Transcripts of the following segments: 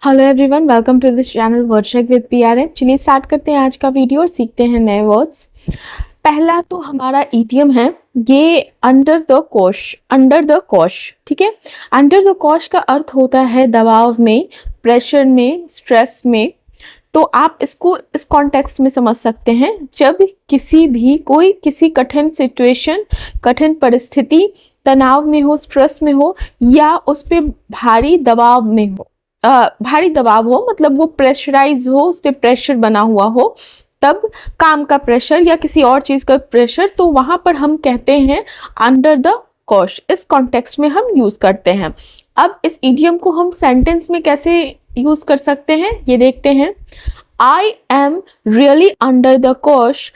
Hello everyone, welcome to this channel wordshake with PRM. चलिए start करते हैं आज का वीडियो और सीखते हैं नए वर्ड्स। पहला तो हमारा ईडियम है ये अंडर द कोश। अंडर द कोश, ठीक है। अंडर द कोश का अर्थ होता है दबाव में, प्रेशर में, स्ट्रेस में। तो आप इसको इस कॉन्टेक्स्ट में समझ सकते हैं जब किसी कठिन सिचुएशन, कठिन परिस्थिति, तनाव में हो, स्ट्रेस में हो या उस पर भारी दबाव में हो, भारी दबाव हो, मतलब वो प्रेशराइज हो, उस पर प्रेशर बना हुआ हो, तब काम का प्रेशर या किसी और चीज का प्रेशर, तो वहां पर हम कहते हैं अंडर द कोश। इस कॉन्टेक्स्ट में हम यूज करते हैं। अब इस इडियम को हम सेंटेंस में कैसे यूज कर सकते हैं ये देखते हैं। I am really under the cosh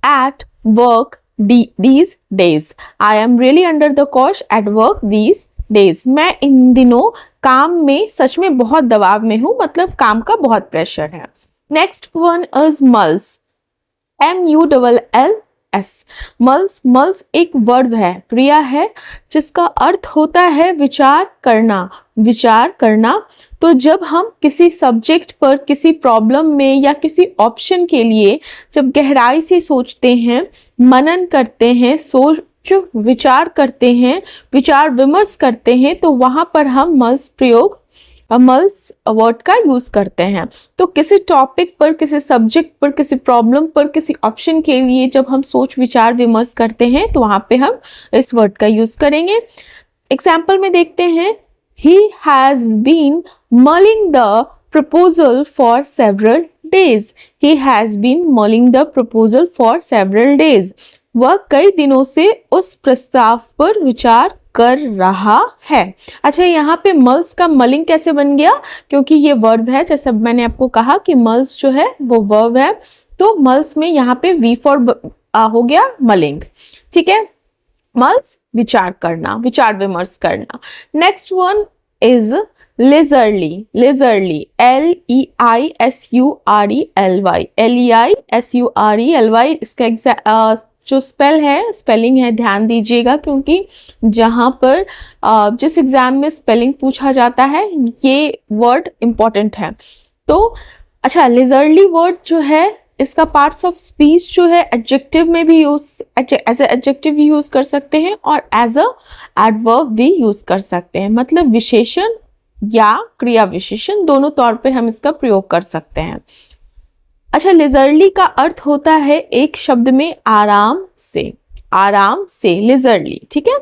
at work these days. I am really under the cosh at work these days. मैं इन दिनों काम में सच में बहुत दबाव में हूँ, मतलब काम का बहुत प्रेशर है। Next one is mulls. MULLS। Mulls, mulls एक वर्ब है, क्रिया है जिसका अर्थ होता है विचार करना। विचार करना। तो जब हम किसी सब्जेक्ट पर, किसी प्रॉब्लम में या किसी ऑप्शन के लिए जब गहराई से सोचते हैं, मनन करते हैं, सोच विचार करते हैं, विचार विमर्श करते हैं, तो वहां पर हम मल्स वर्ड का यूज करते हैं। तो किसी टॉपिक पर, किसी सब्जेक्ट पर, किसी प्रॉब्लम पर, किसी ऑप्शन के लिए जब हम सोच विचार विमर्श करते हैं तो वहां पे हम इस वर्ड का यूज करेंगे। एग्जाम्पल में देखते हैं, he has been mulling the proposal for several days. He has been mulling the proposal for several days. वह कई दिनों से उस प्रस्ताव पर विचार कर रहा है। अच्छा, यहाँ पे मल्स का मलिंग कैसे बन गया? क्योंकि ये वर्ब है, जैसे मैंने आपको कहा कि मल्स जो है वो वर्ब है, तो मल्स में यहाँ पे वी फॉर हो गया मलिंग, ठीक है। मल्स विचार करना, विचार विमर्श करना। Next one is leisurely. Leisurely, LEISURELY, LEISURELY। इसका जो स्पेलिंग है ध्यान दीजिएगा, क्योंकि जहां पर जिस एग्जाम में स्पेलिंग पूछा जाता है ये वर्ड इंपॉर्टेंट है। तो अच्छा, लेजरली वर्ड जो है इसका पार्ट्स ऑफ स्पीच जो है एडजेक्टिव में भी एज एडजेक्टिव भी यूज कर सकते हैं और एज अ एडवर्ब भी यूज कर सकते हैं, मतलब विशेषण या क्रिया विशेषण दोनों तौर पे हम इसका प्रयोग कर सकते हैं। अच्छा, लेजरली का अर्थ होता है एक शब्द में आराम से। आराम से, लेजरली, ठीक है।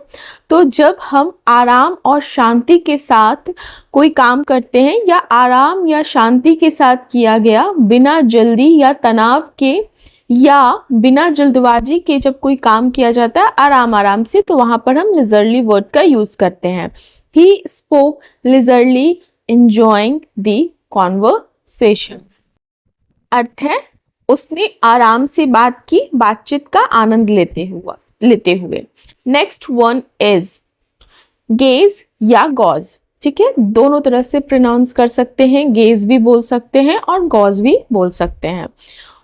तो जब हम आराम और शांति के साथ कोई काम करते हैं या आराम या शांति के साथ किया गया, बिना जल्दी या तनाव के या बिना जल्दबाजी के जब कोई काम किया जाता है आराम आराम से, तो वहां पर हम लेजरली वर्ड का यूज करते हैं। He spoke leisurely, enjoying the conversation. अर्थ है उसने आराम से बात की, बातचीत का आनंद लेते हुए। नेक्स्ट वन इज गेज या गॉज, ठीक है। दोनों तरह से प्रोनाउंस कर सकते हैं, गेज भी बोल सकते हैं और गॉज भी बोल सकते हैं।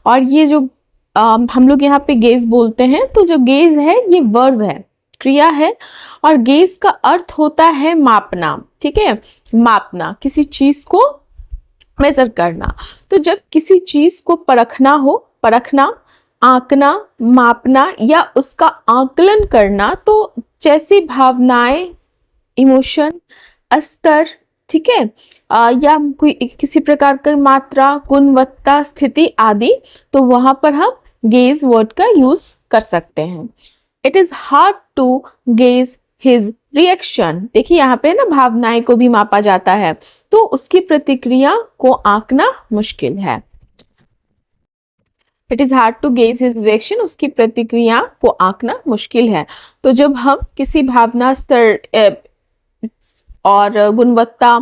और ये जो हम लोग यहाँ पे गेज बोलते हैं, तो जो गेज है ये वर्ब है, क्रिया है, और गेज का अर्थ होता है मापना, ठीक है। मापना, किसी चीज को मेजर करना। तो जब किसी चीज को परखना हो, परखना, आंकना, मापना या उसका आकलन करना, तो जैसी भावनाएं, इमोशन, स्तर, ठीक है, या कोई किसी प्रकार की मात्रा, गुणवत्ता, स्थिति आदि, तो वहां पर हम गेज वर्ड का यूज कर सकते हैं। It is hard to gauge his reaction. देखिए यहाँ पे ना भावनाएं को भी मापा जाता है, तो उसकी प्रतिक्रिया को आंकना मुश्किल है। It is hard to gauge his reaction, उसकी प्रतिक्रिया को आंकना मुश्किल है। तो जब हम किसी भावना, स्तर और गुणवत्ता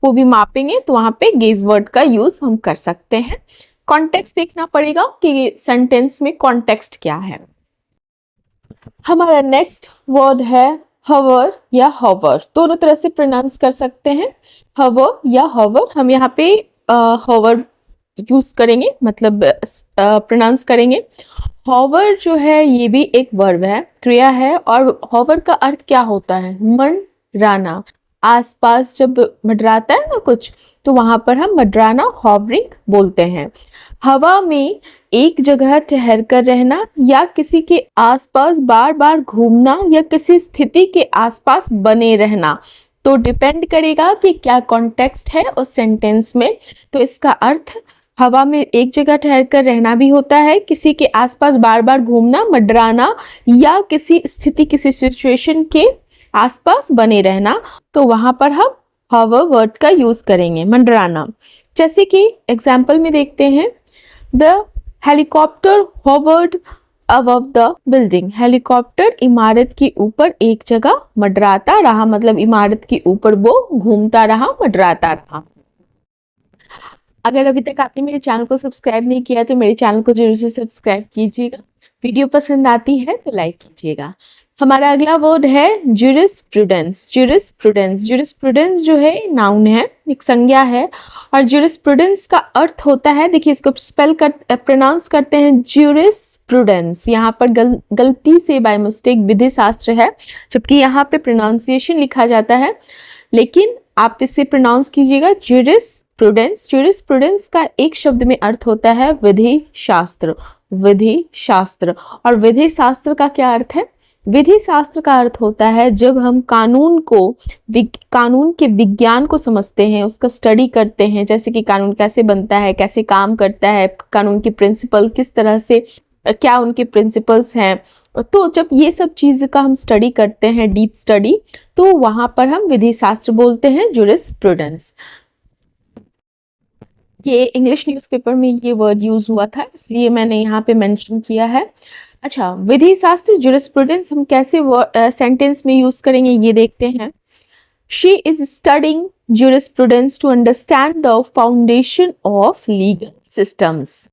को भी मापेंगे तो वहां पे गेज वर्ड का यूज हम कर सकते हैं। कॉन्टेक्स्ट देखना पड़ेगा कि सेंटेंस में कॉन्टेक्स्ट क्या है। हमारा नेक्स्ट वर्ड है हवर या हवर। दोनों तरह से प्रोनाउंस कर सकते हैं, हवर या हवर। हम यहाँ पे हवर यूज करेंगे, मतलब प्रोनाउंस करेंगे। हॉवर जो है ये भी एक वर्ब है, क्रिया है, और हॉवर का अर्थ क्या होता है? मंडराना, आसपास जब मंडराता है ना कुछ, तो वहां पर हम मंडराना, हॉवरिंग बोलते हैं। हवा में एक जगह ठहर कर रहना या किसी के आसपास बार बार घूमना या किसी स्थिति के आसपास बने रहना। तो डिपेंड करेगा कि क्या कॉन्टेक्स्ट है उस सेंटेंस में। तो इसका अर्थ हवा में एक जगह ठहर कर रहना भी होता है, किसी के आसपास बार बार घूमना, मंडराना, या किसी स्थिति, किसी सिचुएशन के आसपास बने रहना। तो वहां पर हम हॉवर वर्ड का यूज करेंगे, मंडराना। जैसे कि एग्जाम्पल में देखते हैं, the helicopter hovered above the building. Helicopter इमारत के ऊपर एक जगह मंडराता रहा, मतलब इमारत के ऊपर वो घूमता रहा, मंडराता रहा। अगर अभी तक आपने मेरे चैनल को सब्सक्राइब नहीं किया तो मेरे चैनल को जरूर से सब्सक्राइब कीजिएगा। वीडियो पसंद आती है तो लाइक कीजिएगा। हमारा अगला वर्ड है ज्यूरिस्प्रूडेंस। ज्यूरिस्प्रूडेंस, ज्यूरिस्प्रूडेंस जो है नाउन है, एक संज्ञा है। और ज्यूरिस्प्रूडेंस का अर्थ होता है, देखिए इसको प्रोनाउंस करते हैं ज्यूरिस्प्रूडेंस। यहाँ पर गलती से बाय मिस्टेक विधि शास्त्र है, जबकि यहाँ पे प्रोनाउंसिएशन लिखा जाता है, लेकिन आप इसे प्रोनाउंस कीजिएगा ज्यूरिस्प्रूडेंस। ज्यूरिस्प्रूडेंस का एक शब्द में अर्थ होता है विधि शास्त्र। विधि शास्त्र। और विधि शास्त्र का क्या अर्थ है? विधि शास्त्र का अर्थ होता है जब हम कानून के विज्ञान को समझते हैं, उसका स्टडी करते हैं, जैसे कि कानून कैसे बनता है, कैसे काम करता है, कानून के प्रिंसिपल किस तरह से, क्या उनके प्रिंसिपल्स हैं। तो जब ये सब चीज़ का हम स्टडी करते हैं, डीप स्टडी, तो वहाँ पर हम विधि शास्त्र बोलते हैं, ज्यूरिस्प्रूडेंस। ये इंग्लिश न्यूज़पेपर में ये वर्ड यूज हुआ था, इसलिए मैंने यहाँ पे मेंशन किया है। अच्छा, विधि शास्त्र, ज्यूरिस्प्रूडेंस हम कैसे सेंटेंस में यूज करेंगे ये देखते हैं। She is studying jurisprudence to understand the foundation of legal systems.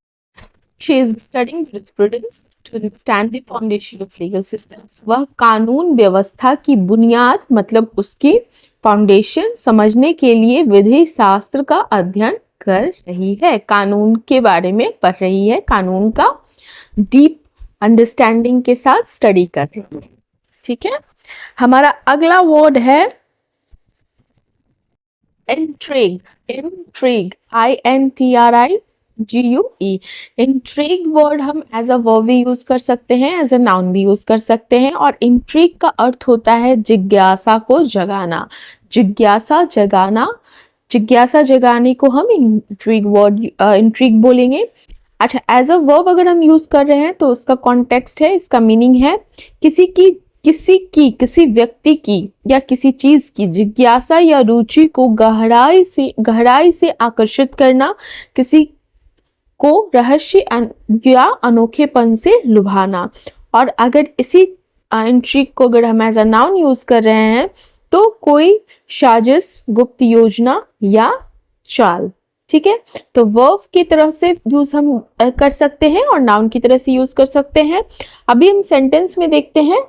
She is studying jurisprudence to understand the foundation of legal systems. वह कानून व्यवस्था की बुनियाद, मतलब उसकी फाउंडेशन समझने के लिए विधि शास्त्र का अध्ययन कर रही है, कानून के बारे में पढ़ रही है, कानून का डीप अंडरस्टैंडिंग के साथ स्टडी कर रही है। ठीक है, हमारा अगला वर्ड है intrigue. Intrigue, INTRIGUE। Intrigue word हम एज अ वर्ब भी यूज कर सकते हैं, एज अ नाउन भी यूज कर सकते हैं। और इंट्रिग का अर्थ होता है जिज्ञासा को जगाना। जिज्ञासा जगाना, जिज्ञासा जगाने को हम इंट्रिग बोलेंगे। अच्छा, एज अ वर्ब अगर हम यूज कर रहे हैं तो उसका कॉन्टेक्स्ट है, इसका मीनिंग है किसी व्यक्ति की या किसी चीज की जिज्ञासा या रुचि को गहराई से आकर्षित करना, किसी को रहस्य या अनोखेपन से लुभाना। और अगर इसी इंट्रिग को अगर हम एज अ नाउन यूज कर रहे हैं तो कोई साजिश, गुप्त योजना या चाल। ठीक है, तो वर्ब की तरह से यूज हम कर सकते हैं और नाउन की तरह से यूज कर सकते हैं। अभी हम सेंटेंस में देखते हैं,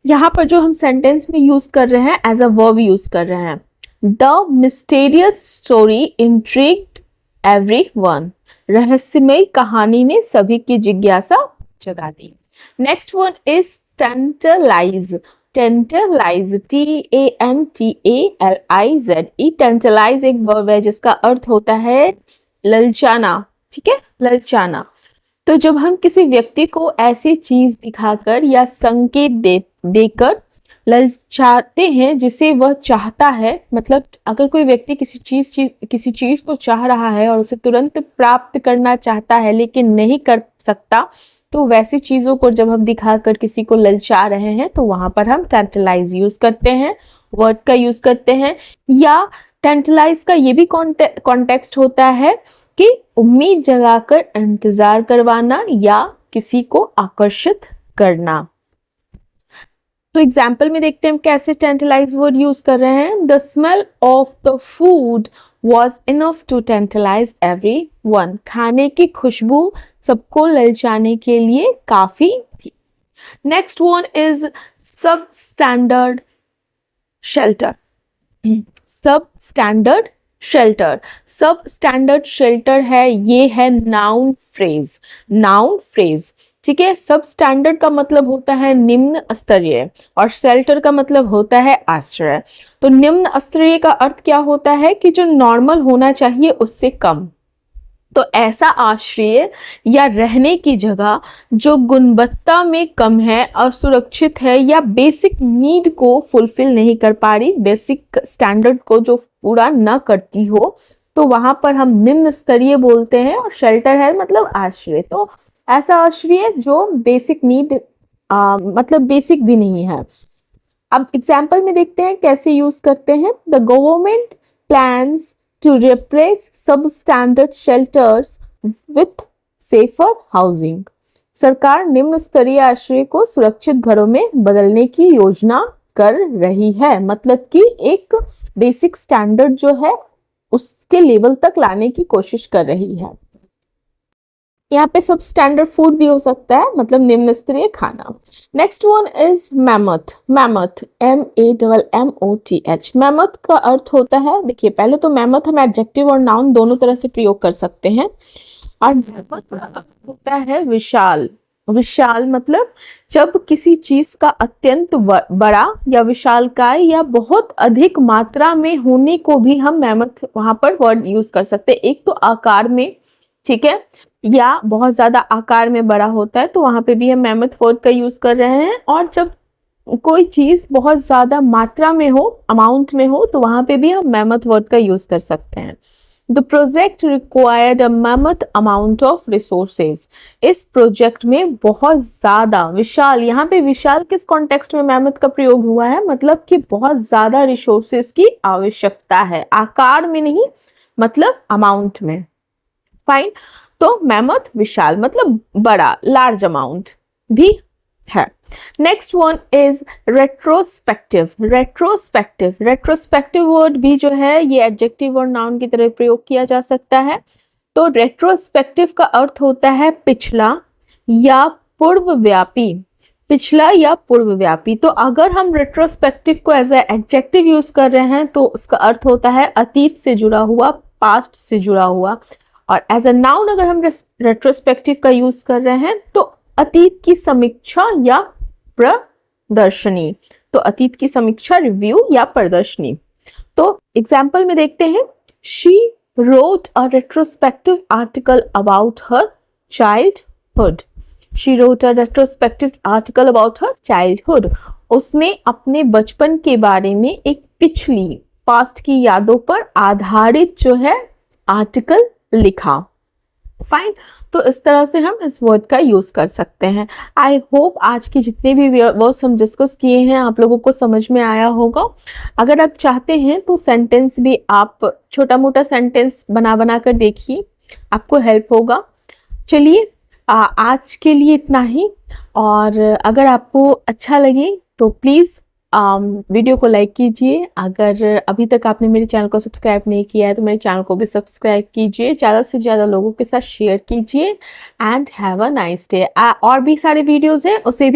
यहाँ पर जो हम सेंटेंस में यूज कर रहे हैं एज अ वर्ब यूज कर रहे हैं। The mysterious story intrigued everyone. रहस्यमय कहानी ने सभी की जिज्ञासा जगा दी। Next one is tantalize. Tantalize, TANTALIZE। Tantalize एक वर्ब है जिसका अर्थ होता है ललचाना। ठीक है, ललचाना। तो जब हम किसी व्यक्ति को ऐसी चीज दिखाकर या संकेत देकर ललचाते हैं जिसे वह चाहता है, मतलब अगर कोई व्यक्ति किसी चीज को चाह रहा है और उसे तुरंत प्राप्त करना चाहता है लेकिन नहीं कर सकता, तो वैसी चीजों को जब हम दिखाकर किसी को ललचा रहे हैं तो वहां पर हम टेंटलाइज यूज करते हैं, वर्ड का यूज करते हैं। या टेंटलाइज का ये भी कॉन्टेक्स्ट होता है कि उम्मीद जगाकर इंतजार करवाना या किसी को आकर्षित करना। तो एग्जाम्पल में देखते हैं हम कैसे टेंटलाइज वर्ड यूज कर रहे हैं। The smell of the food was enough to tantalize everyone। खाने की खुशबू सबको ललचाने के लिए काफी थी। नेक्स्ट वन इज सब स्टैंडर्ड शेल्टर। सब स्टैंडर्ड शेल्टर, सब स्टैंडर्ड शेल्टर है, ये है नाउन फ्रेज। नाउन फ्रेज, ठीक है। सब स्टैंडर्ड का मतलब होता है निम्न स्तरीय और शेल्टर का मतलब होता है आश्रय। तो निम्न स्तरीय का अर्थ क्या होता है कि जो नॉर्मल होना चाहिए उससे कम। तो ऐसा आश्रय या रहने की जगह जो गुणवत्ता में कम है, असुरक्षित है या बेसिक नीड को फुलफिल नहीं कर पा रही, बेसिक स्टैंडर्ड को जो पूरा न करती हो, तो वहां पर हम निम्न स्तरीय बोलते हैं। और शेल्टर है मतलब आश्रय। तो ऐसा आश्रय जो बेसिक नीड मतलब बेसिक भी नहीं है। अब एग्जाम्पल में देखते हैं कैसे यूज करते हैं। The government plans to replace substandard shelters with safer housing। सरकार निम्न स्तरीय आश्रय को सुरक्षित घरों में बदलने की योजना कर रही है। मतलब कि एक बेसिक स्टैंडर्ड जो है उसके लेवल तक लाने की कोशिश कर रही है। यहाँ पे सब स्टैंडर्ड फूड भी हो सकता है, मतलब निम्न स्तरीय खाना। Next one is mammoth. Mammoth MAMMOTH। Mammoth का अर्थ होता है, देखिए पहले तो मैमथ हम एडजेक्टिव और नाउन दोनों तरह से प्रयोग कर सकते हैं। और मैमथ का अर्थ होता है विशाल। विशाल मतलब जब किसी चीज का अत्यंत बड़ा या विशालकाय या बहुत अधिक मात्रा में होने को भी हम मैमथ वहां पर वर्ड यूज कर सकते हैं। एक तो आकार में, ठीक है, या बहुत ज्यादा आकार में बड़ा होता है तो वहां पे भी हम मैमथ वर्ड का यूज कर रहे हैं। और जब कोई चीज बहुत ज्यादा मात्रा में हो, अमाउंट में हो, तो वहां पे भी हम मैमथ वर्ड का यूज कर सकते हैं। The project required a mammoth amount of resources. इस प्रोजेक्ट में बहुत ज्यादा विशाल, यहाँ पे विशाल किस कॉन्टेक्स्ट में मैमथ का प्रयोग हुआ है, मतलब कि बहुत ज्यादा रिसोर्सेज की आवश्यकता है, आकार में नहीं मतलब अमाउंट में। फाइन। तो मैमथ विशाल मतलब बड़ा, लार्ज अमाउंट भी है। Next one is retrospective. Retrospective, retrospective word भी जो है ये एडजेक्टिव और नाउन की तरह प्रयोग किया जा सकता है। तो रेट्रोस्पेक्टिव का अर्थ होता है पिछला या पूर्वव्यापी। पिछला या पूर्वव्यापी। तो अगर हम रेट्रोस्पेक्टिव को एज ए एडजेक्टिव यूज कर रहे हैं तो उसका अर्थ होता है अतीत से जुड़ा हुआ, पास्ट से जुड़ा हुआ। और एज अ नाउन अगर हम रेट्रोस्पेक्टिव का यूज कर रहे हैं तो अतीत की समीक्षा या प्रदर्शनी। तो अतीत की समीक्षा, रिव्यू या प्रदर्शनी। तो एग्जाम्पल में देखते हैं, she wrote a retrospective article about her childhood. She wrote a retrospective article about her childhood. उसने अपने बचपन के बारे में एक पिछली, पास्ट की यादों पर आधारित जो है आर्टिकल लिखा। फाइन। तो इस तरह से हम इस वर्ड का यूज कर सकते हैं। आई होप आज की जितने भी वर्ड्स हम डिस्कस किए हैं आप लोगों को समझ में आया होगा। अगर आप चाहते हैं तो सेंटेंस भी आप छोटा मोटा सेंटेंस बना बना कर देखिए, आपको हेल्प होगा। चलिए आज के लिए इतना ही। और अगर आपको अच्छा लगे तो प्लीज़ वीडियो को लाइक कीजिए। अगर अभी तक आपने मेरे चैनल को सब्सक्राइब नहीं किया है तो मेरे चैनल को भी सब्सक्राइब कीजिए, ज़्यादा से ज़्यादा लोगों के साथ शेयर कीजिए। And have a nice day. और भी सारे वीडियोज़ हैं उसे भी